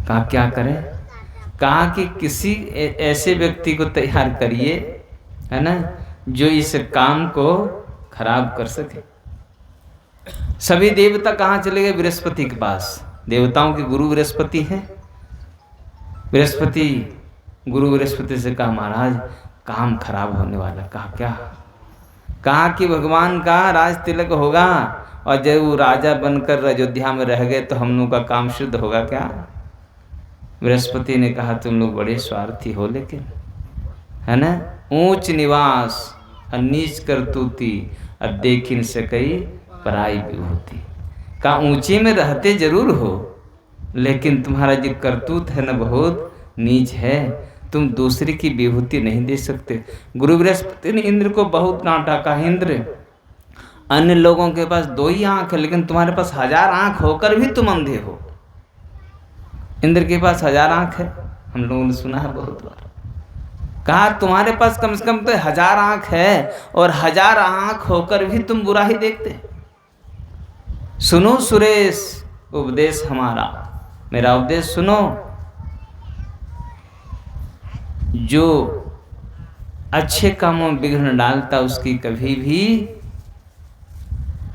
कहा क्या करें? कहा कि किसी ऐसे व्यक्ति को तैयार करिए, है ना, जो इस काम को खराब कर सके। सभी देवता कहाँ चले गए? बृहस्पति के पास। देवताओं के गुरु बृहस्पति हैं। बृहस्पति, गुरु बृहस्पति से कहा महाराज काम खराब होने वाला। कहा क्या? कहा कि भगवान का राज तिलक होगा और जब वो राजा बनकर अयोध्या में रह गए तो हम लोग का काम शुद्ध होगा क्या? बृहस्पति ने कहा तुम लोग बड़े स्वार्थी हो, लेकिन है ना, ऊंच निवास और नीच करतूती और देखिन से कई पराई विभूति। कहा ऊंचे में रहते जरूर हो, लेकिन तुम्हारा जो करतूत है ना बहुत नीच है, तुम दूसरे की विभूति नहीं दे सकते। गुरु बृहस्पति ने इंद्र को बहुत डांटा। कहा इंद्र, अन्य लोगों के पास 2 ही आंख है, लेकिन तुम्हारे पास 1000 आंख होकर भी तुम अंधे हो। इंद्र के पास 1000 आंख है, हम लोगों ने सुना है बहुत बार। कहा तुम्हारे पास कम से कम तो 1000 आंख है और 1000 आंख होकर भी तुम बुरा ही देखते। सुनो सुरेश उपदेश हमारा, मेरा उपदेश सुनो। जो अच्छे कामों में विघ्न डालता उसकी कभी भी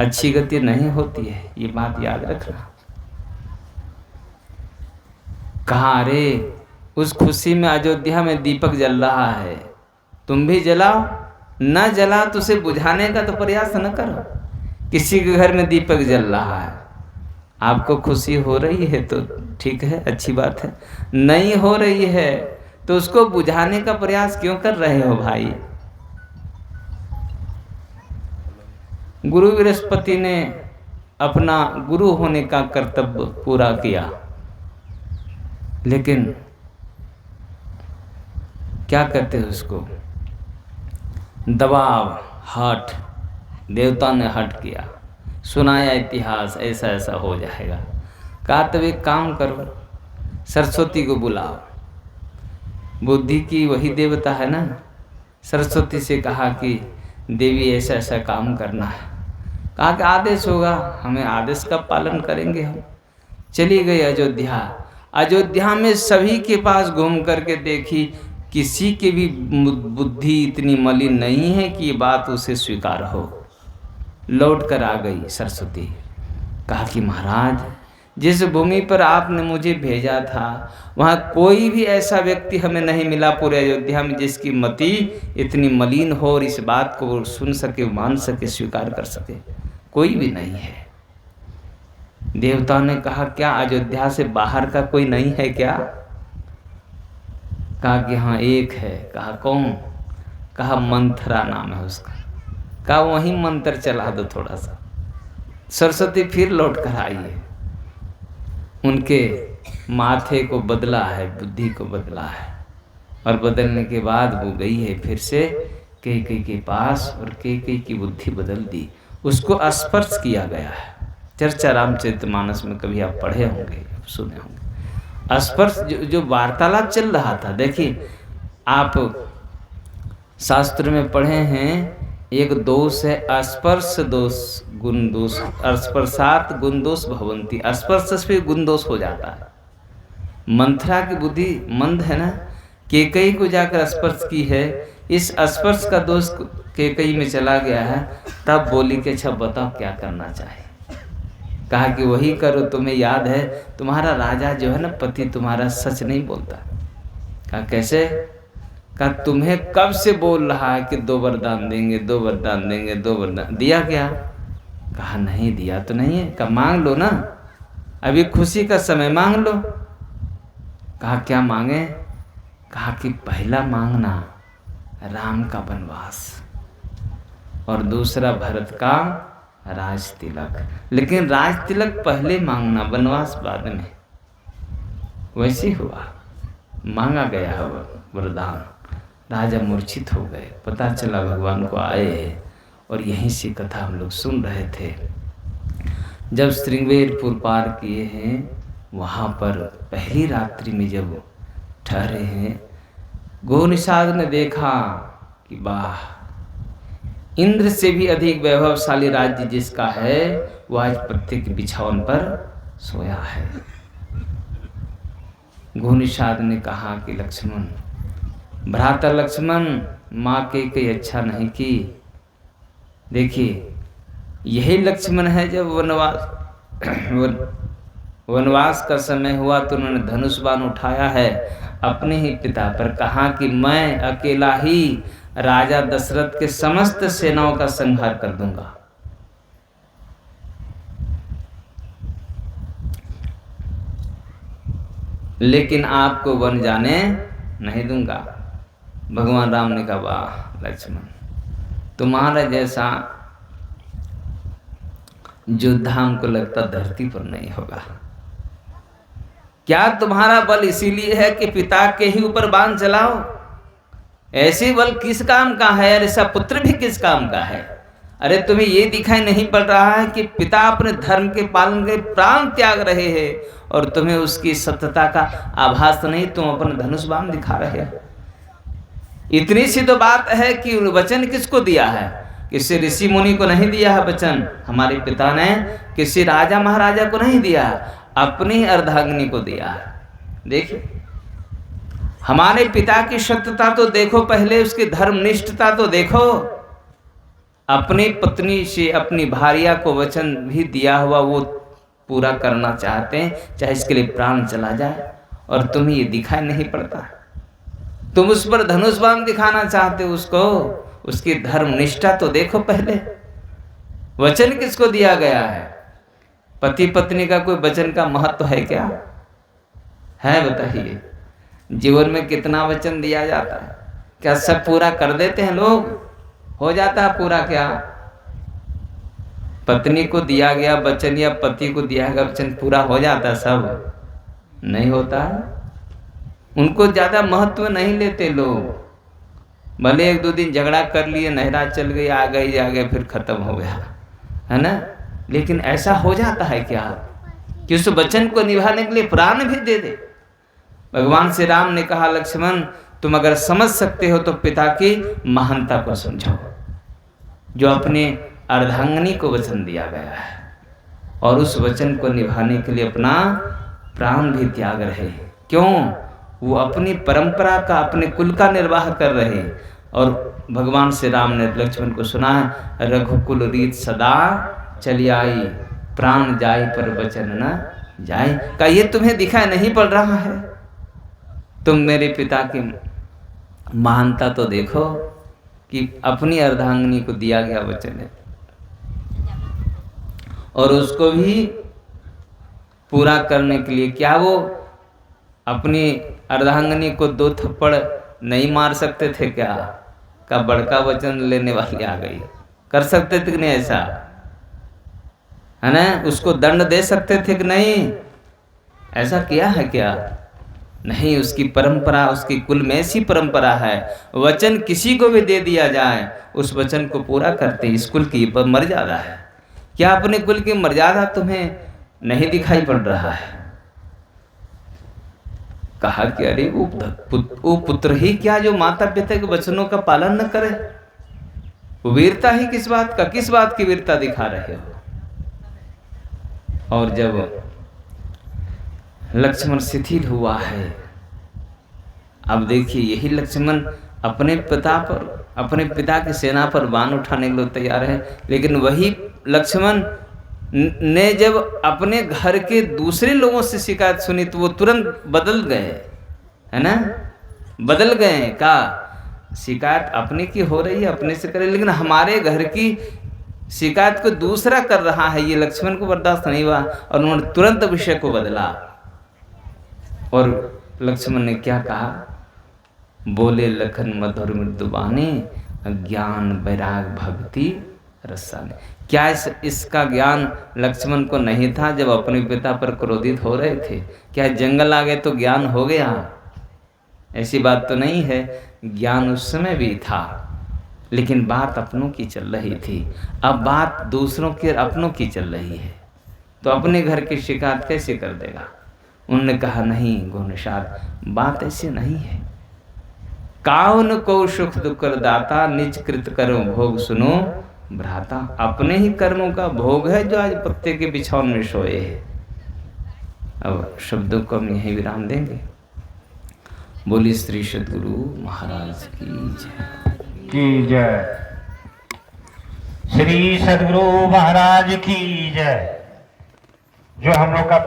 अच्छी गति नहीं होती है, ये बात याद रखना। कहा अरे उस खुशी में अयोध्या में दीपक जल रहा है, तुम भी जलाओ, न जला तो उसे बुझाने का तो प्रयास न करो। किसी के घर में दीपक जल रहा है, आपको खुशी हो रही है तो ठीक है, अच्छी बात है। नहीं हो रही है तो उसको बुझाने का प्रयास क्यों कर रहे हो भाई? गुरु बृहस्पति ने अपना गुरु होने का कर्तव्य पूरा किया, लेकिन क्या कहते हैं उसको, दबाव, हठ, देवता ने हठ किया, सुनाया इतिहास ऐसा ऐसा हो जाएगा। कहा तब एक काम करो, सरस्वती को बुलाओ, बुद्धि की वही देवता है ना। सरस्वती से कहा कि देवी ऐसा ऐसा काम करना है। कहा कि आदेश होगा, हमें आदेश का पालन करेंगे हम। चली गई अयोध्या। अयोध्या में सभी के पास घूम करके देखी, किसी की भी बुद्धि इतनी मलिन नहीं है कि ये बात उसे स्वीकार हो। लौट कर आ गई सरस्वती। कहा कि महाराज जिस भूमि पर आपने मुझे भेजा था वहाँ कोई भी ऐसा व्यक्ति हमें नहीं मिला पूरे अयोध्या में जिसकी मति इतनी मलिन हो और इस बात को सुन सके, मान सके, स्वीकार कर सके, कोई भी नहीं है। देवता ने कहा क्या अयोध्या से बाहर का कोई नहीं है क्या? कहा कि हाँ एक है। कहा कौन? कहा मंथरा नाम है उसका। कहा वहीं मंत्र चला दो थोड़ा सा। सरस्वती फिर लौट कर आई है, उनके माथे को बदला है, बुद्धि को बदला है, और बदलने के बाद वो गई है फिर से कैकेयी के पास और कैकेयी की बुद्धि बदल दी, उसको स्पर्श किया गया है। चर्चा रामचरितमानस में कभी आप पढ़े होंगे, सुने होंगे। स्पर्श जो वार्तालाप चल रहा था, देखिए आप शास्त्र में पढ़े हैं, एक दोष है स्पर्श दोष गुण दोष, स्पर्शात गुण दोष भवंती, स्पर्श से गुण दोष हो जाता है। मंथरा की बुद्धि मंद है ना, कैकेयी को जाकर स्पर्श की है, इस स्पर्श का दोष कैकेयी में चला गया है। तब बोली कि अच्छा बताओ क्या करना चाहिए। कहा कि वही करो, तुम्हें याद है तुम्हारा राजा जो है ना पति तुम्हारा सच नहीं बोलता। कहा कैसे? कहा तुम्हें कब से बोल रहा है कि 2 वरदान देंगे, 2 वरदान देंगे, 2 वरदान, दिया क्या? कहा नहीं दिया तो नहीं है। कहा मांग लो ना, अभी खुशी का समय, मांग लो। कहा क्या मांगे? कहा कि पहला मांगना राम का वनवास और दूसरा भरत का राज तिलक, लेकिन राज तिलक पहले मांगना, वनवास बाद में। वैसे हुआ, मांगा गया वरदान। राजा मूर्छित हो गए, पता चला भगवान को आए हैं, और यहीं से कथा हम लोग सुन रहे थे। जब श्रृंगेरपुर पार किए हैं, वहाँ पर पहली रात्रि में जब ठहरे हैं, गोनिषाद ने देखा कि वाह इंद्र से भी अधिक वैभवशाली राज्य जिसका है वो आज पत्ते के बिछावन पर सोया है। घूनिषाद ने कहा कि लक्ष्मण, भ्राता लक्ष्मण, माँ के कोई अच्छा नहीं की। देखिए यही लक्ष्मण है जब वनवास का समय हुआ तो उन्होंने धनुष बाण उठाया है अपने ही पिता पर, कहा कि मैं अकेला ही राजा दशरथ के समस्त सेनाओं का संहार कर दूंगा। लेकिन आपको वन जाने नहीं दूंगा। भगवान राम ने कहा, वाह लक्ष्मण, तुम्हारा जैसा योद्धा हमको लगता धरती पर नहीं होगा। क्या तुम्हारा बल इसीलिए है कि पिता के ही ऊपर बाण चलाओ? ऐसे बल किस काम का है? और ऐसा पुत्र भी किस काम का है? अरे तुम्हें ये दिखाई नहीं पड़ रहा है कि पिता अपने धर्म के पालन के प्राण त्याग रहे हैं और तुम्हें उसकी सत्यता का आभास नहीं, तुम अपना धनुष बाण दिखा रहे हो। इतनी सी तो बात है कि वचन किसको दिया है? किसी ऋषि मुनि को नहीं दिया है वचन, हमारे पिता ने किसी राजा महाराजा को नहीं दिया, अपनी अर्धांगिनी को दिया है। देखिए हमारे पिता की सत्यता तो देखो, पहले उसकी धर्मनिष्ठता तो देखो। अपनी पत्नी से अपनी भार्या को वचन भी दिया हुआ वो पूरा करना चाहते हैं, चाहे इसके लिए प्राण चला जाए, और तुम्हें ये दिखाई नहीं पड़ता। तुम उस पर धनुष बाण दिखाना चाहते हो उसको, उसकी धर्मनिष्ठा तो देखो पहले। वचन किसको दिया गया है? पति पत्नी का कोई वचन का महत्व है क्या? है बताइए, जीवन में कितना वचन दिया जाता है? क्या सब पूरा कर देते हैं लोग? हो जाता है पूरा क्या? पत्नी को दिया गया वचन या पति को दिया गया वचन पूरा हो जाता है? सब नहीं होता है। उनको ज्यादा महत्व नहीं लेते लोग। भले एक दो दिन झगड़ा कर लिए, नहरा चल गई, आ गए, फिर खत्म हो गया, है ना? लेकिन ऐसा हो जाता है क्या कि उस वचन को निभाने के लिए प्राण भी दे दे? भगवान श्री राम ने कहा, लक्ष्मण तुम अगर समझ सकते हो तो पिता की महानता को समझो, जो अपने अर्धांगिनी को वचन दिया गया है और उस वचन को निभाने के लिए अपना प्राण भी त्याग रहे। क्यों? वो अपनी परंपरा का, अपने कुल का निर्वाह कर रहे। और भगवान श्री राम ने लक्ष्मण को सुना है, रघुकुल रीत सदा चली आई, प्राण जाए पर वचन न जाए। का ये तुम्हें दिखाई नहीं पड़ रहा है? तुम मेरे पिता की महानता तो देखो कि अपनी अर्धांगिनी को दिया गया वचन है और उसको भी पूरा करने के लिए क्या वो अपनी अर्धांगिनी को 2 थप्पड़ नहीं मार सकते थे क्या? का बड़का वचन लेने वाली आ गई, कर सकते थे कि नहीं ऐसा? है ना? उसको दंड दे सकते थे कि नहीं? ऐसा किया है क्या? नहीं। उसकी परंपरा, उसकी कुल में ऐसी परंपरा है, वचन किसी को भी दे दिया जाए उस वचन को पूरा करते। इस कुल की मर्यादा है। क्या अपने कुल की मर्यादा तुम्हें नहीं दिखाई पड़ रहा है? कहा कि अरे वो पुत्र ही क्या जो माता पिता के वचनों का पालन न करे? वो वीरता ही किस बात का, किस बात की वीरता दिखा रहे हो? और जब लक्ष्मण शिथिल हुआ है, अब देखिए यही लक्ष्मण अपने पिता पर, अपने पिता की सेना पर बाण उठाने के लिए तैयार है, लेकिन वही लक्ष्मण ने जब अपने घर के दूसरे लोगों से शिकायत सुनी तो वो तुरंत बदल गए, है ना? बदल गए। का शिकायत अपने की हो रही है, अपने से करे, लेकिन हमारे घर की शिकायत को दूसरा कर रहा है, ये लक्ष्मण को बर्दाश्त नहीं हुआ और उन्होंने तुरंत विषय को बदला। और लक्ष्मण ने क्या कहा? बोले लखन मधुर मृदु बानी, ज्ञान वैराग भक्ति रसाने। क्या इसका ज्ञान लक्ष्मण को नहीं था जब अपने पिता पर क्रोधित हो रहे थे? क्या जंगल आ गए तो ज्ञान हो गया? ऐसी बात तो नहीं है। ज्ञान उस समय भी था, लेकिन बात अपनों की चल रही थी। अब बात दूसरों के, अपनों की चल रही है, तो अपने घर की शिकायत कैसे कर देगा? उन्होंने कहा नहीं घुनश्यार, बात ऐसी नहीं है। काउन को सुख दुख दाता, निज कृत कर्म भोग सुनो भ्राता। अपने ही कर्मों का भोग है जो आज पत्ते के बिछौन में सोए है। अब शब्दों को हम यहीं विराम देंगे। बोली श्री सद्गुरु महाराज की जय। श्री सद्गुरु महाराज की जय। जो हम लोग का